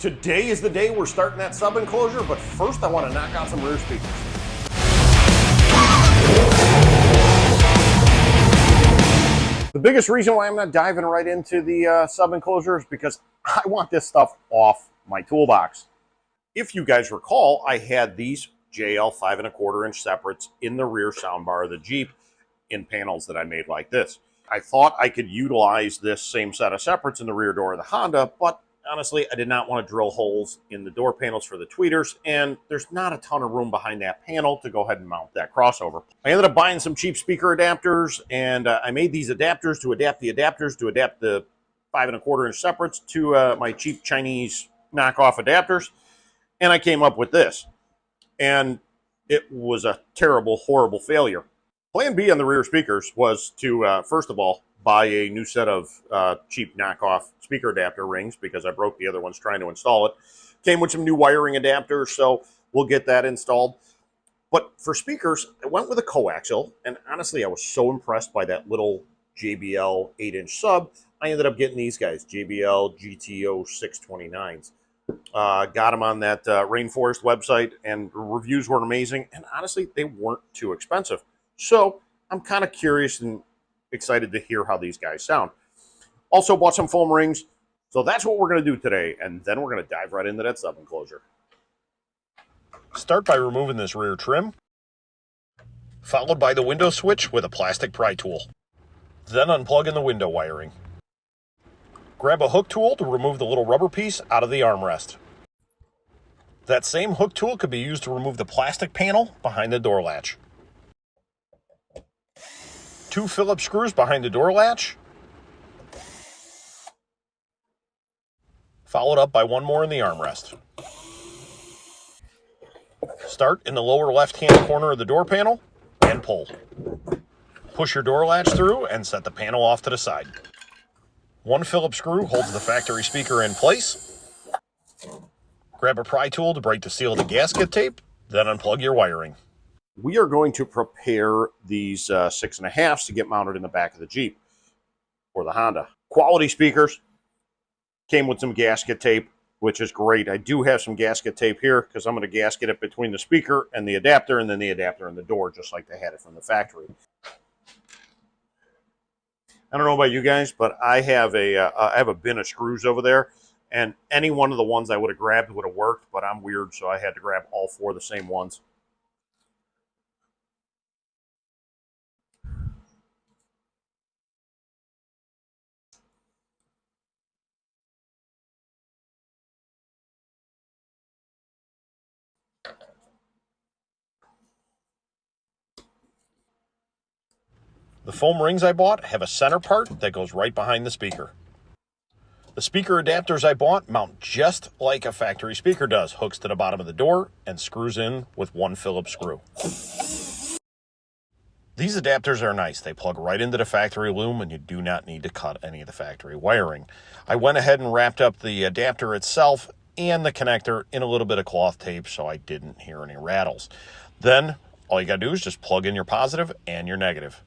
Today is the day we're starting that sub enclosure, but first I want to knock out some rear speakers. The biggest reason why I'm not diving right into the sub enclosure is because I want this stuff off my toolbox. If you guys recall, I had these JL 5 1/4 inch separates in the rear soundbar of the Jeep in panels that I made like this. I thought I could utilize this same set of separates in the rear door of the Honda, but honestly, I did not want to drill holes in the door panels for the tweeters, and there's not a ton of room behind that panel to go ahead and mount that crossover. I ended up buying some cheap speaker adapters, and I made these adapters to adapt the 5 1/4 inch separates to my cheap Chinese knockoff adapters, and I came up with this. And it was a terrible, horrible failure. Plan B on the rear speakers was to, first of all, buy a new set of cheap knockoff speaker adapter rings because I broke the other ones trying to install it. Came with some new wiring adapters, so we'll get that installed. But for speakers, I went with a coaxial, and honestly, I was so impressed by that little JBL 8-inch sub, I ended up getting these guys, JBL GTO 629s. Got them on that Rainforest website, and reviews were amazing, and honestly, they weren't too expensive. So I'm kind of curious and excited to hear how these guys sound. Also bought some foam rings, so that's what we're going to do today, and then we're going to dive right into that sub enclosure. Start by removing this rear trim, followed by the window switch with a plastic pry tool. Then unplug in the window wiring. Grab a hook tool to remove the little rubber piece out of the armrest. That same hook tool could be used to remove the plastic panel behind the door latch. 2 Phillips screws behind the door latch, followed up by 1 more in the armrest. Start in the lower left-hand corner of the door panel and pull. Push your door latch through and set the panel off to the side. 1 Phillips screw holds the factory speaker in place. Grab a pry tool to break the seal of the gasket tape, then unplug your wiring. We are going to prepare these 6.5s to get mounted in the back of the Jeep or the Honda. Quality speakers. Came with some gasket tape, which is great. I do have some gasket tape here because I'm going to gasket it between the speaker and the adapter, and then the adapter and the door, just like they had it from the factory. I don't know about you guys, but I have a bin of screws over there, and any one of the ones I would have grabbed would have worked, but I'm weird, so I had to grab all 4 of the same ones. The foam rings I bought have a center part that goes right behind the speaker. The speaker adapters I bought mount just like a factory speaker does, hooks to the bottom of the door and screws in with 1 Phillips screw. These adapters are nice. They plug right into the factory loom and you do not need to cut any of the factory wiring. I went ahead and wrapped up the adapter itself and the connector in a little bit of cloth tape so I didn't hear any rattles. Then all you got to do is just plug in your positive and your negative.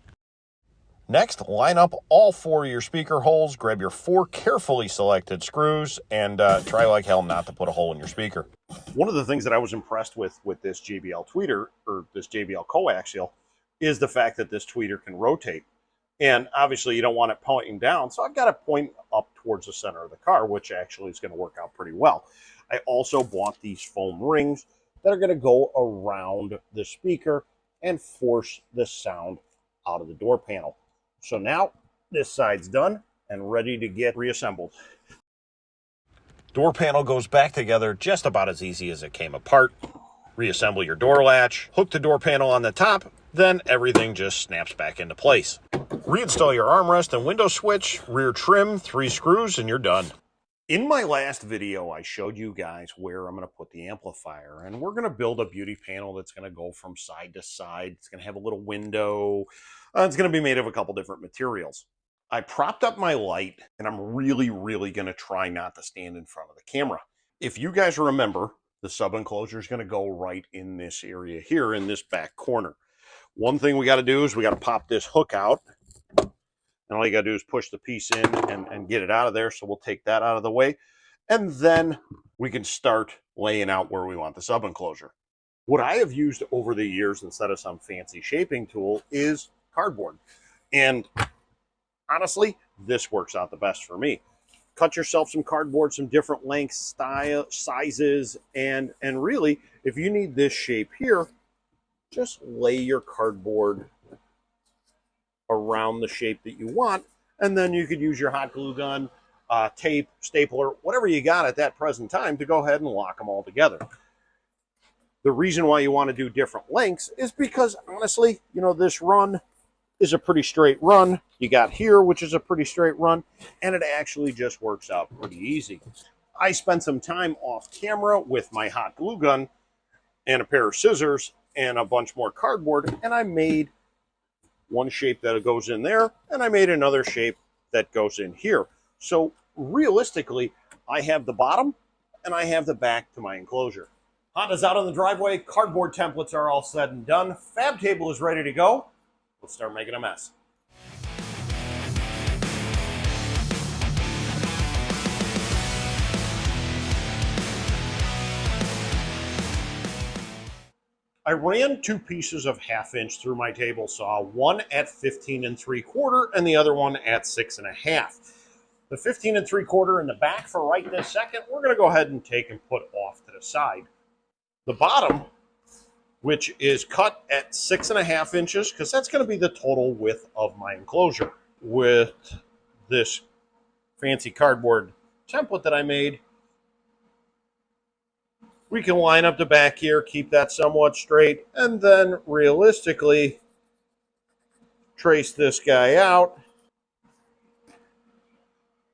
Next, line up all 4 of your speaker holes, grab your 4 carefully selected screws, and try like hell not to put a hole in your speaker. One of the things that I was impressed with this JBL tweeter, or this JBL Coaxial, is the fact that this tweeter can rotate. And obviously you don't want it pointing down, so I've got it pointing up towards the center of the car, which actually is going to work out pretty well. I also bought these foam rings that are going to go around the speaker and force the sound out of the door panel. So now this side's done and ready to get reassembled. Door panel goes back together just about as easy as it came apart. Reassemble your door latch, hook the door panel on the top, then everything just snaps back into place. Reinstall your armrest and window switch, rear trim, 3 screws, and you're done. In my last video, I showed you guys where I'm going to put the amplifier, and we're going to build a beauty panel that's going to go from side to side. It's going to have a little window. It's going to be made of a couple different materials. I propped up my light, and I'm really going to try not to stand in front of the camera. If you guys remember, the sub enclosure is going to go right in this area here in this back corner. One thing we got to do is we got to pop this hook out. And all you got to do is push the piece in and get it out of there. So we'll take that out of the way. And then we can start laying out where we want the sub enclosure. What I have used over the years instead of some fancy shaping tool is cardboard. And honestly, this works out the best for me. Cut yourself some cardboard, some different lengths, style, sizes, and really, if you need this shape here, just lay your cardboard around the shape that you want, and then you could use your hot glue gun, tape, stapler, whatever you got at that present time to go ahead and lock them all together. The reason why you want to do different lengths is because, honestly, you know, this run is a pretty straight run. You got here, which is a pretty straight run, and it actually just works out pretty easy. I spent some time off camera with my hot glue gun and a pair of scissors and a bunch more cardboard, and I made one shape that goes in there, and I made another shape that goes in here. So realistically, I have the bottom and I have the back to my enclosure. Honda's out on the driveway, cardboard templates are all said and done, fab table is ready to go. Let's start making a mess. I ran two pieces of 1/2 inch through my table saw, one at 15 3/4 and the other one at 6 1/2. The 15 3/4 in the back for right this second, we're going to go ahead and take and put off to the side. The bottom, which is cut at 6 1/2 inches, because that's going to be the total width of my enclosure. With this fancy cardboard template that I made, we can line up the back here, keep that somewhat straight, and then realistically trace this guy out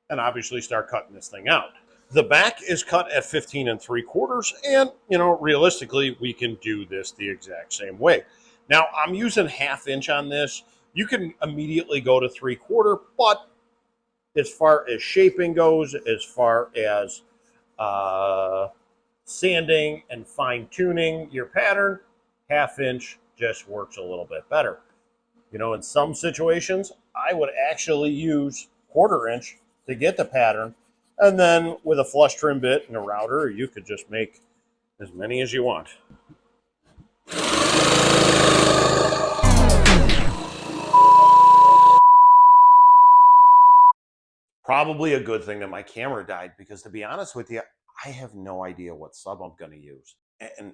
and obviously start cutting this thing out. The back is cut at 15 3/4, and, you know, realistically, we can do this the exact same way. Now, I'm using 1/2 inch on this. You can immediately go to 3/4, but as far as shaping goes, as far as sanding and fine tuning your pattern, 1/2 inch just works a little bit better. You know, in some situations, I would actually use 1/4 inch to get the pattern, and then with a flush trim bit and a router, you could just make as many as you want. Probably a good thing that my camera died, because to be honest with you, I have no idea what sub I'm going to use. And